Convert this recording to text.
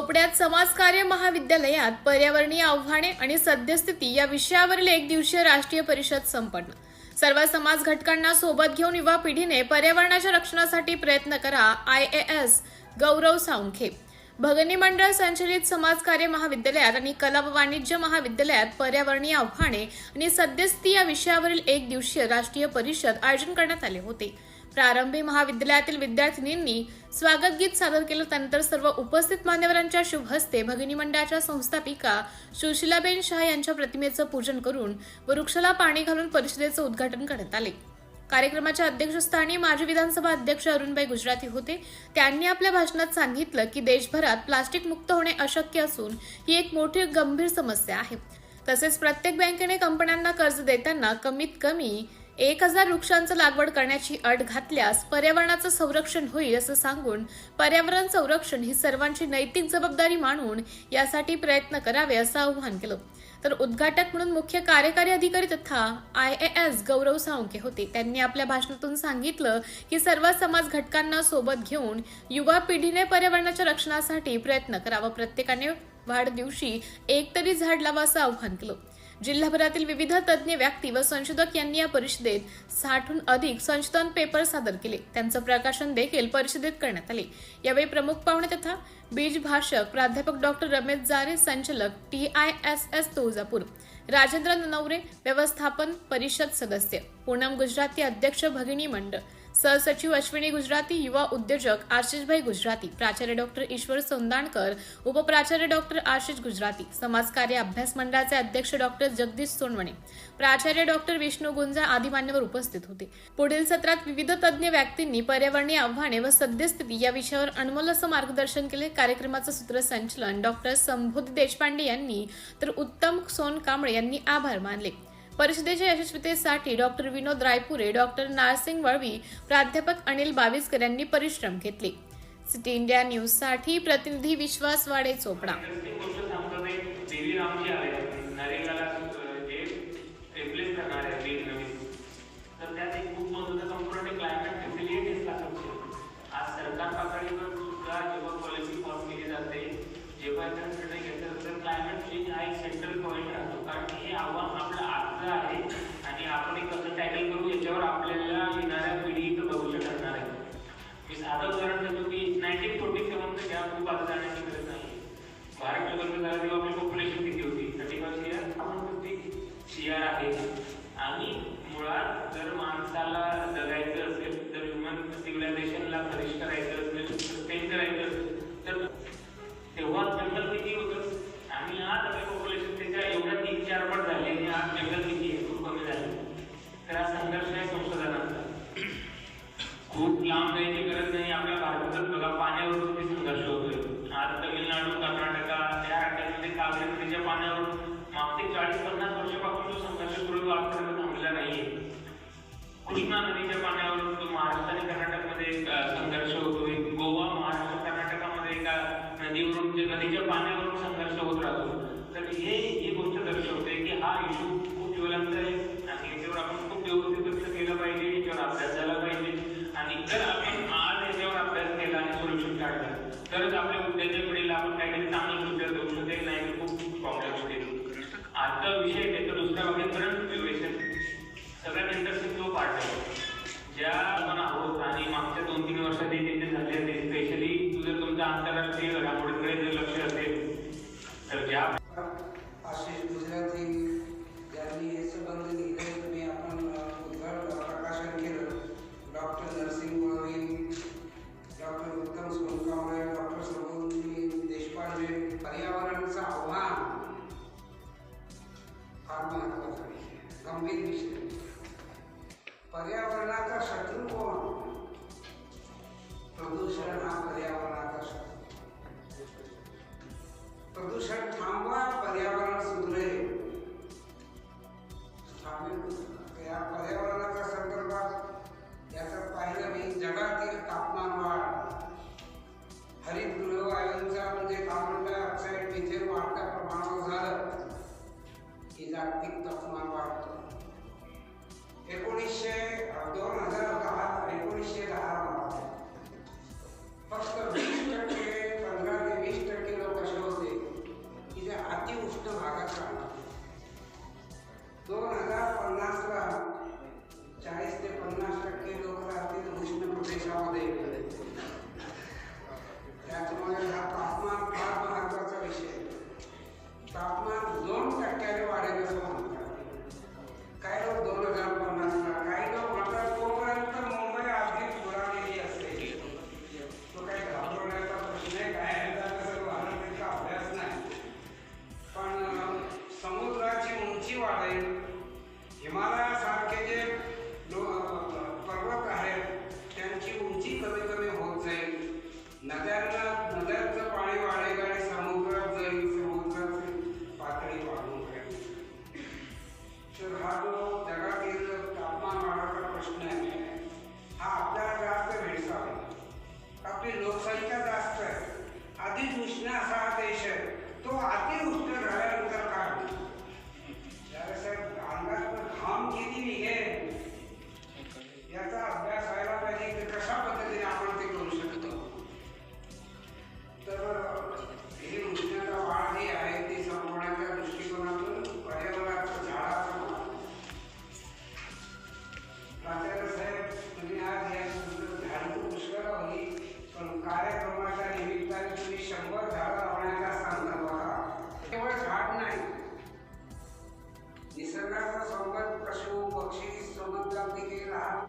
चोपड्यात समाजकार्य महाविद्यालयात पर्यावरणीय आव्हाने आणि सद्यस्थिती या विषयावरील एक दिवसीय राष्ट्रीय परिषद संपन्न। सर्व समाज घटकांना सोबत घेऊन युवा पिढीने पर्यावरणाच्या रक्षणासाठी प्रयत्न करा। IAS गौरव साळुंखे। भगिनी मंडळ संचलित समाजकार्य महाविद्यालयात आणि कला व वाणिज्य महाविद्यालयात पर्यावरणीय आव्हाने आणि सद्यस्थिती या विषयावरील एक दिवसीय राष्ट्रीय परिषद आयोजन करण्यात आले होते। प्रारंभी महाविद्यालयातील विद्यार्थिनींनी स्वागत गीत सादर केलं। त्यानंतर सर्व उपस्थित मान्यवरांच्या शुभ हस्ते भगिनी मंडळाच्या संस्थापिका सुशीलाबेन शाह यांच्या प्रतिमेचं पूजन करून वृक्षाला पाणी घालून परिषदेचं उद्घाटन करण्यात आले। कार्यक्रमाच्या अध्यक्षस्थानी माजी विधानसभा अध्यक्ष अरुणभाई गुजराती होते। त्यांनी आपल्या भाषणात सांगितलं की देशभरात प्लास्टिक मुक्त होणे अशक्य असून ही एक मोठी गंभीर समस्या आहे। तसेच प्रत्येक बँकेने कंपन्यांना कर्ज देताना कमीत कमी 1000 वृक्षांची लागवड करण्याची अट घातल्यास पर्यावरणाचं संरक्षण होईल असं सांगून पर्यावरण संरक्षण ही सर्वांची नैतिक जबाबदारी मानून यासाठी प्रयत्न करावे असं आवाहन केलं। तर उद्घाटक म्हणून मुख्य कार्यकारी अधिकारी तथा IAS गौरव साळुंखे होते। त्यांनी आपल्या भाषणातून सांगितलं की सर्व समाज घटकांना सोबत घेऊन युवा पिढीने पर्यावरणाच्या रक्षणासाठी प्रयत्न करावा। प्रत्येकाने वाढदिवशी एक तरी झाड लावा असं आवाहन केलं। जिल्हाभरातील विविध तज्ज्ञ व्यक्ती व संशोधक यांनी या परिषदेत 60हून अधिक संशोधन पेपर सादर केले। त्यांचं प्रकाशन देखील परिषदेत करण्यात आले। यावेळी प्रमुख पाहुणे तथा बीज भाषक प्राध्यापक डॉक्टर रमेश जारे, संचालक TISS तुळजापूर, राजेंद्र नवरे व्यवस्थापन परिषद सदस्य, पूनम गुजराती अध्यक्ष भगिनी मंडळ, सहसचिव अश्विनी गुजराती, युवा उद्योजक आशिषभाई गुजराती, प्राचार्य डॉक्टर ईश्वर सोंदाणकर, उपप्राचार्य डॉक्टर आशिष गुजराती, समाजकार्य अभ्यास मंडळाचे अध्यक्ष डॉक्टर जगदीश सोनवणे, प्राचार्य डॉक्टर विष्णू गुंजा आदी मान्यवर उपस्थित होते। पुढील सत्रात विविध तज्ज्ञ व्यक्तींनी पर्यावरणीय आव्हाने व सद्यस्थिती या विषयावर अनमोल असं मार्गदर्शन केले। कार्यक्रमाचं सूत्रसंचालन डॉक्टर संबोधी देशपांडे यांनी तर उत्तम सोनकांबळे यांनी आभार मानले। परिषदेच्या यशस्वीतेसाठी डॉक्टर विनोद रायपुरे, डॉक्टर नारसिंग वळवी, प्राध्यापक अनिल बाविस्कर यांनी परिश्रम घेतले। सिटी इंडिया न्यूज साठी प्रतिनिधी विश्वास वाडे चोपडा। क्लायमेट चेंज हा एक सेंट्रल पॉइंट राहतो, कारण हे आव्हान आपलं आजचं आहे आणि आपण हे कसं टॅकल करू याच्यावर आपल्याला येणाऱ्या पिढी भविष्य ठरणार आहे। मी साधं उदाहरण देतो की 1947चं घ्या, खूप आता जाण्याची गरज नाही। भारत स्वतंत्र झाला तेव्हा आपली पॉप्युलेशन किती होती? 35 इयर, आपण 50 CR आहे। आणि मुळात जर माणसाला जगायचं असेल, जर ह्युमन सिव्हिलायझेशनला फ्लरिश करायचं असेल, सस्टेन करायचं असेल, तर तेव्हा जंगल किती होतं आणि आज आपल्या पॉप्युलेशन त्याच्या एवढ्या 3-4 पट झाले आणि आज जंगल किती आहे? खूप कमी झाले। तर हा संघर्ष आहे संशोधनाचा। खूप लांब जायची गरज नाही, आपल्या भारतातच बघा पाण्यावरून किती संघर्ष होतोय। आज तमिळनाडू, कर्नाटका या राज्यांमध्ये कावेरी नदीच्या पाण्यावरून मागचे 40-50 वर्षापासून जो संघर्ष सुरू आजपर्यंत थांबलेला नाहीये। कृष्णा नदीच्या पाण्यावरून तो महाराष्ट्र आणि कर्नाटकमध्ये संघर्ष होतोय। गोवा, महाराष्ट्र, कर्नाटकामध्ये एका नदीवरून नदीच्या पाण्यावरून संघर्ष होत राहतो। तर ही गोष्ट दर्शवते की हा इश्यू खूप ज्वलंत आहे आणि याच्यावर आपण खूप व्यवस्थित लक्ष केलं पाहिजे, याच्यावर अभ्यास झाला पाहिजे। आणि जर आपण आज याच्यावर अभ्यास केला आणि सोल्युशन काढलं तरच आपल्या उद्याच्या पिढीला आपण काहीतरी चांगलं फ्युचर देऊ शकेल, नाही तर खूप प्रॉब्लेम्स होतील। आजचा विषय त्याचा दुसऱ्या भागात करंट सिच्युएशन सगळ्यात इंटरेस्टिंग जो पार्ट आहे, ज्या आपण आहोत आणि मागच्या 2-3 वर्षात जे चेंजेस झाले ते स्पेशली जर तुमच्या आंतरराष्ट्रीय घडामोडींकडे जर लक्ष असेल तर ज्या आशिष गुजराती यांनी हे संबंध लिहिले, तुम्ही आपण प्रकाशन केलं। डॉक्टर नरसिंग वळवी, डॉक्टर उत्तम सोनकांबळे, डॉक्टर संबोधी देशपांडे। पर्यावरणाचं आव्हान फार महत्वाचा विषय, गंभीर विषय। पर्यावरणाचा शत्रू कोण? प्रदूषण हा पर्यावरणाचा शत्रू। प्रदूषण थांबवा, पर्यावरण सुधरेल। या पर्यावरणाच्या संदर्भात याचं पाहिलं मी, जगातील तापमान वाढ, हरितगृह वायूंचा म्हणजे कार्बन डायऑक्साईड, मिथेन वाढत्या प्रमाणावर झालं की जागतिक तापमान वाढतं। 1910 फक्त 20% 15 ते 20% लोक आधीच उष्ण असा हा देश आहे, तो अतिउष्ण झाल्यानंतर काय होईल? साहेब अंगात घाम किती निघेल याचा अभ्यास व्हायला पाहिजे की कशा पद्धतीने आपण ते करू शकतो. तर ही उष्णता वाढ जी आहे ती संपवण्याच्या दृष्टिकोनातून पर्यावरणाचं झाडाचं प्राचार्य साहेब तुम्ही आज या झाडू पुष्कळ होती, पण कार्यक्रमाच्या निमित्ताने तुम्ही 100 झाडं लावण्याचा संकल्प करा. केवळ झाड नाही, निसर्गाचा संबंध पशु पक्षी समुद्रात देखील